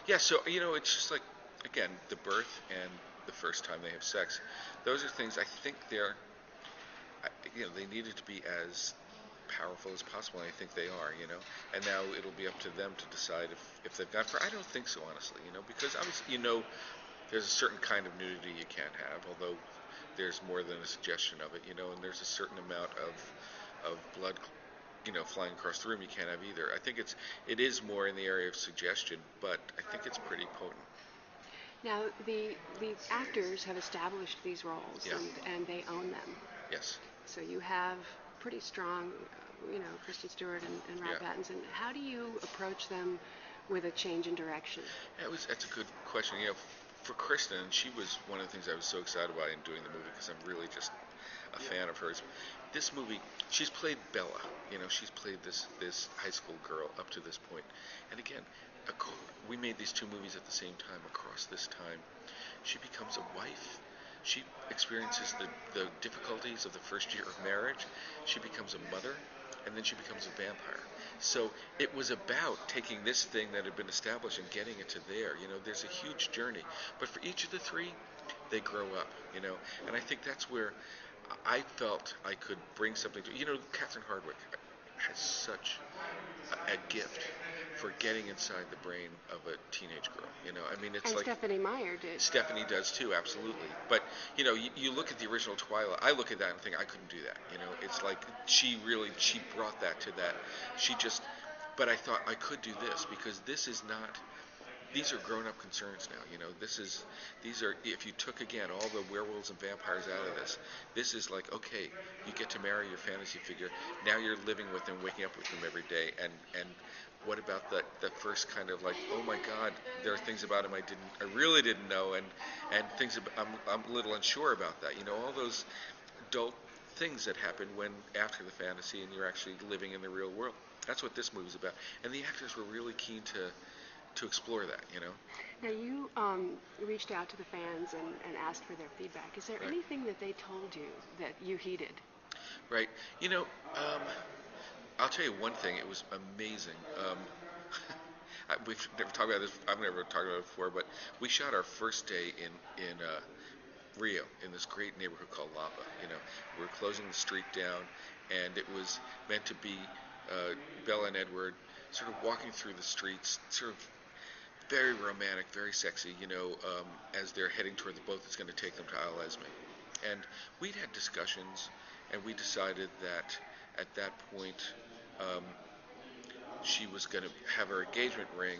yeah. So it's just like, again, the birth and the first time they have sex. Those are things I think they needed to be as powerful as possible, and I think they are, And now it'll be up to them to decide if they've got. I don't think so, honestly, because obviously, there's a certain kind of nudity you can't have, although there's more than a suggestion of it, and there's a certain amount of blood, flying across the room you can't have either. I think it is more in the area of suggestion, but I think it's pretty potent. Now, the actors have established these roles, Yeah. and they own them. Yes. So you have pretty strong, Kristen Stewart and Rob Yeah. Pattinson. How do you approach them with a change in direction? That's a good question. For Kristen, she was one of the things I was so excited about in doing the movie because I'm really just a fan of hers. This movie, she's played Bella. She's played this high school girl up to this point. And again, we made these two movies at the same time. Across this time, she becomes a wife. She experiences the difficulties of the first year of marriage. She becomes a mother, and then she becomes a vampire. So it was about taking this thing that had been established and getting it to there. There's a huge journey. But for each of the three, they grow up, And I think that's where I felt I could bring something to. Catherine Hardwicke has such a gift for getting inside the brain of a teenage girl. It's and like Stephanie Meyer did. Stephanie does too, absolutely. But you look at the original Twilight. I look at that and think I couldn't do that. It's like she brought that to that. But I thought I could do this because this is not. These are grown-up concerns now. These are if you took again all the werewolves and vampires out of this is like, okay, you get to marry your fantasy figure. Now you're living with them, waking up with them every day, and what about the first kind of like, oh my God, there are things about him I really didn't know, and things I'm a little unsure about that. All those adult things that happen when after the fantasy and you're actually living in the real world. That's what this movie's about, and the actors were really keen to explore that. Now, you reached out to the fans and asked for their feedback. Is there Right. anything that they told you that you heeded? Right. I'll tell you one thing. It was amazing. We've never talked about this. I've never talked about it before, but we shot our first day in Rio in this great neighborhood called Lapa. We were closing the street down, and it was meant to be Bella and Edward sort of walking through the streets, sort of very romantic, very sexy. As they're heading toward the boat that's going to take them to Isle Esme. And we'd had discussions, and we decided that at that point, she was going to have her engagement ring,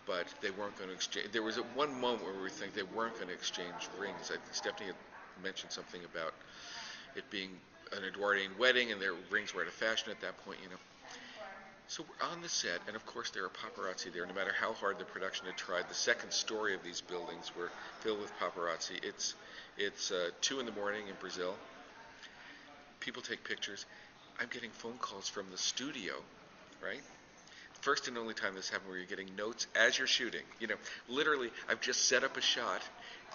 but they weren't going to exchange. There was one moment where we think they weren't going to exchange rings. I think Stephanie had mentioned something about it being an Edwardian wedding, and their rings were out of fashion at that point. So we're on the set, and of course there are paparazzi there. No matter how hard the production had tried, the second story of these buildings were filled with paparazzi. It's 2 in the morning in Brazil. People take pictures. I'm getting phone calls from the studio, right? First and only time this happened where you're getting notes as you're shooting. Literally, I've just set up a shot,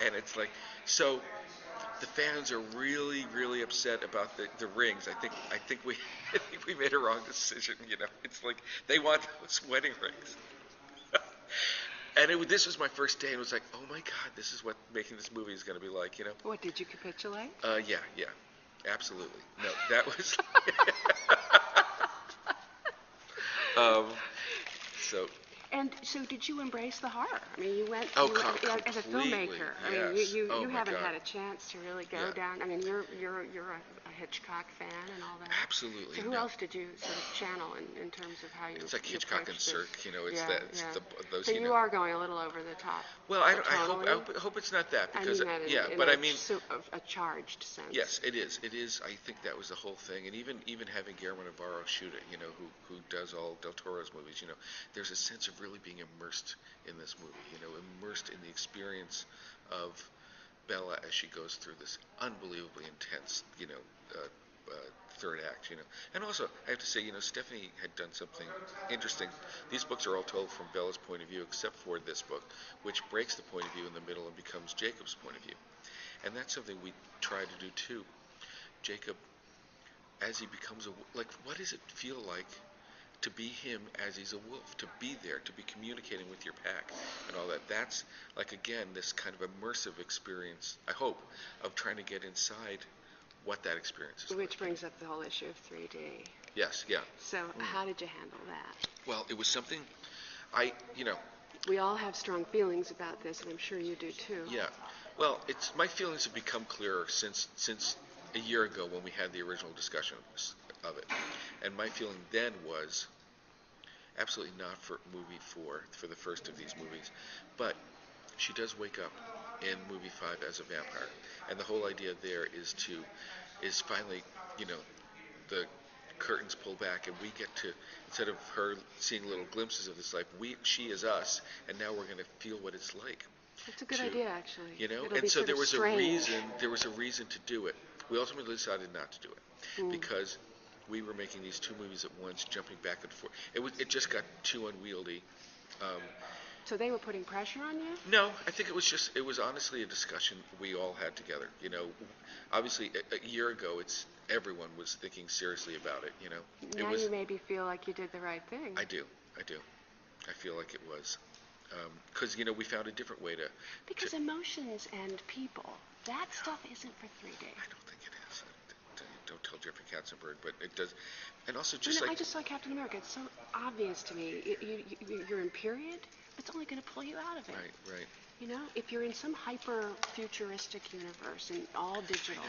and it's like, so the fans are really, really upset about the rings. I think we made a wrong decision. It's like they want those wedding rings. And this was my first day, and it was like, oh my God, this is what making this movie is going to be like. What, did you capitulate? Yeah, absolutely. No, that was. So. And so, did you embrace the horror? I mean, you went as a filmmaker. I mean, Yes. you Oh my haven't God. had a chance to really go down. I mean, you're a Hitchcock fan and all that. Absolutely. So who else did you sort of channel in terms of how you? It's like Hitchcock and Cirque. It's those. So you are going a little over the top. Well, I hope it's not that because I mean that but I mean a charged sense. Yes, it is. It is. I think that was the whole thing, and even having Guillermo Navarro shoot it, who does all Del Toro's movies, there's a sense of really being immersed in this movie, immersed in the experience of Bella as she goes through this unbelievably intense, third act, And also, I have to say, Stephanie had done something interesting. These books are all told from Bella's point of view, except for this book, which breaks the point of view in the middle and becomes Jacob's point of view. And that's something we try to do too. Jacob, as he becomes what does it feel like to be him as he's a wolf, to be there, to be communicating with your pack and all that. That's like, again, this kind of immersive experience, I hope, of trying to get inside what that experience is. Which brings up the whole issue of 3D. Yes, yeah. So how did you handle that? Well, it was something we all have strong feelings about this, and I'm sure you do too. Yeah. Well, my feelings have become clearer since a year ago when we had the original discussion of it. And my feeling then was absolutely not for movie 4, for the first of these movies, but she does wake up in movie 5 as a vampire, and the whole idea there is finally, the curtains pull back, and we get to, instead of her seeing little glimpses of this life, she is us, and now we're going to feel what it's like. That's a good idea, actually. And so there was a reason to do it. We ultimately decided not to do it because we were making these two movies at once, jumping back and forth. It just got too unwieldy. So they were putting pressure on you? No, I think it was honestly a discussion we all had together. Obviously a year ago, everyone was thinking seriously about it. Now you maybe feel like you did the right thing. I do. I feel like it was. Because, we found a different way to... Because emotions and people, that stuff isn't for 3D. I don't think it is. Don't tell Jeffrey Katzenberg, but it does. And also I just saw Captain America. It's so obvious to me. You're in period, it's only going to pull you out of it. Right. If you're in some hyper-futuristic universe and all digital,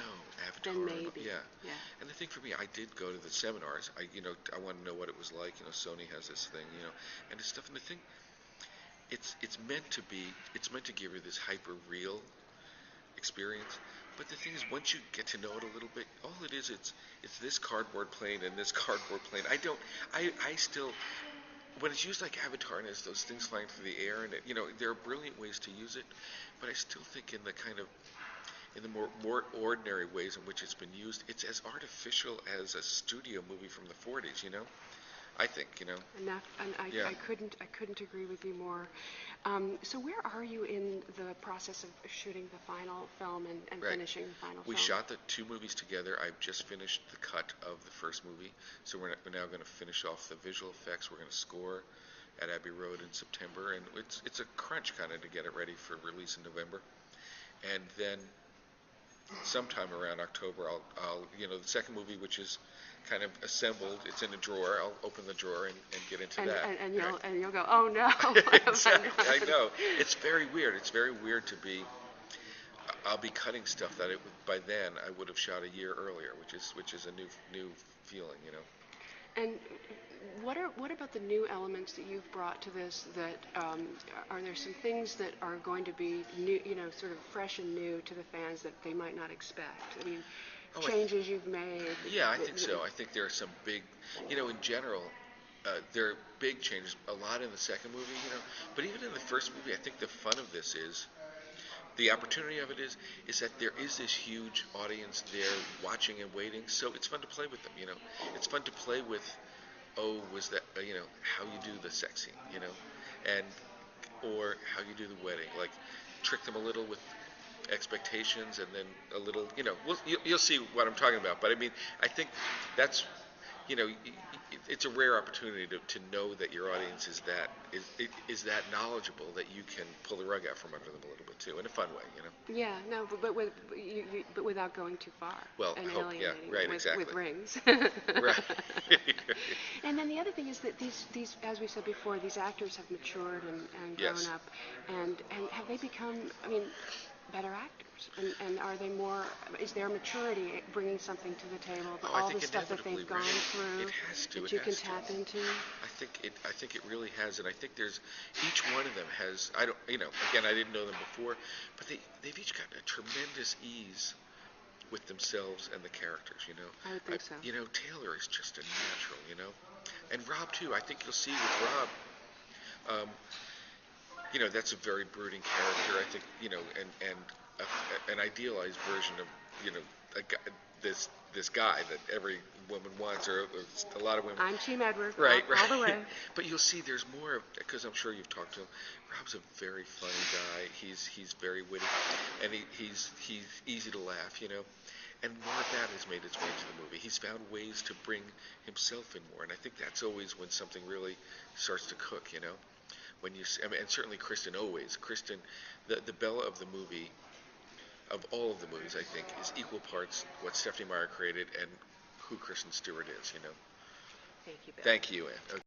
Avatar, then maybe. Yeah. And the thing for me, I did go to the seminars. I want to know what it was like. Sony has this thing, and the stuff. And the thing, it's meant to give you this hyper-real experience. But the thing is, once you get to know it a little bit, all it is, it's this cardboard plane and this cardboard plane. I still, when it's used like Avatar and there's those things flying through the air, and there are brilliant ways to use it, but I still think in the more ordinary ways in which it's been used, it's as artificial as a studio movie from the 40s, I think, Enough, and I couldn't agree with you more. So where are you in the process of shooting the final film and finishing the final film? We shot the two movies together. I've just finished the cut of the first movie, so we're now going to finish off the visual effects. We're going to score at Abbey Road in September, and it's a crunch kind of to get it ready for release in November. And then sometime around October, I'll the second movie, which is kind of assembled, it's in a drawer. I'll open the drawer and get into that. And you'll go, oh no. Exactly. I know. It's very weird. It's very weird to be. I'll be cutting stuff that by then I would have shot a year earlier, which is a new feeling, And what about the new elements that you've brought to this? That are there some things that are going to be new, sort of fresh and new to the fans that they might not expect? I mean, changes you've made. Yeah, I think so. I think there are some big, in general, there are big changes. A lot in the second movie, but even in the first movie, I think the fun of this is. The opportunity of it is that there is this huge audience there watching and waiting, so it's fun to play with them, It's fun to play with, was that, how you do the sex scene, and, or how you do the wedding, like, trick them a little with expectations and then a little, you'll see what I'm talking about, but I mean, I think that's, it's a rare opportunity to know that your audience is that knowledgeable that you can pull the rug out from under them a little bit too, in a fun way, Yeah, no, but without going too far. Well, and alienating exactly. With rings. Right. And then the other thing is that these, as we said before, these actors have matured and grown up, and have they become, better actors? And are they more? Is their maturity bringing something to the table? All the stuff that they've gone through that you can tap into. I think it really has, and I think there's each one of them has. I don't, again, I didn't know them before, but they've each got a tremendous ease with themselves and the characters. I would think so. Taylor is just a natural. And Rob too. I think you'll see with Rob. That's a very brooding character. I think, and an idealized version of, a guy, this guy that every woman wants, or a lot of women. I'm Team Edward. Right. All the way. But you'll see there's more, because I'm sure you've talked to him. Rob's a very funny guy. He's very witty, and he's easy to laugh, and more of that has made its way into the movie. He's found ways to bring himself in more, and I think that's always when something really starts to cook, you know? When you, I mean, and certainly Kristen always. Kristen, the Bella of the movie, of all of the movies, I think, is equal parts what Stephanie Meyer created and who Kristen Stewart is, you know? Thank you, Bill. Thank you, Ann.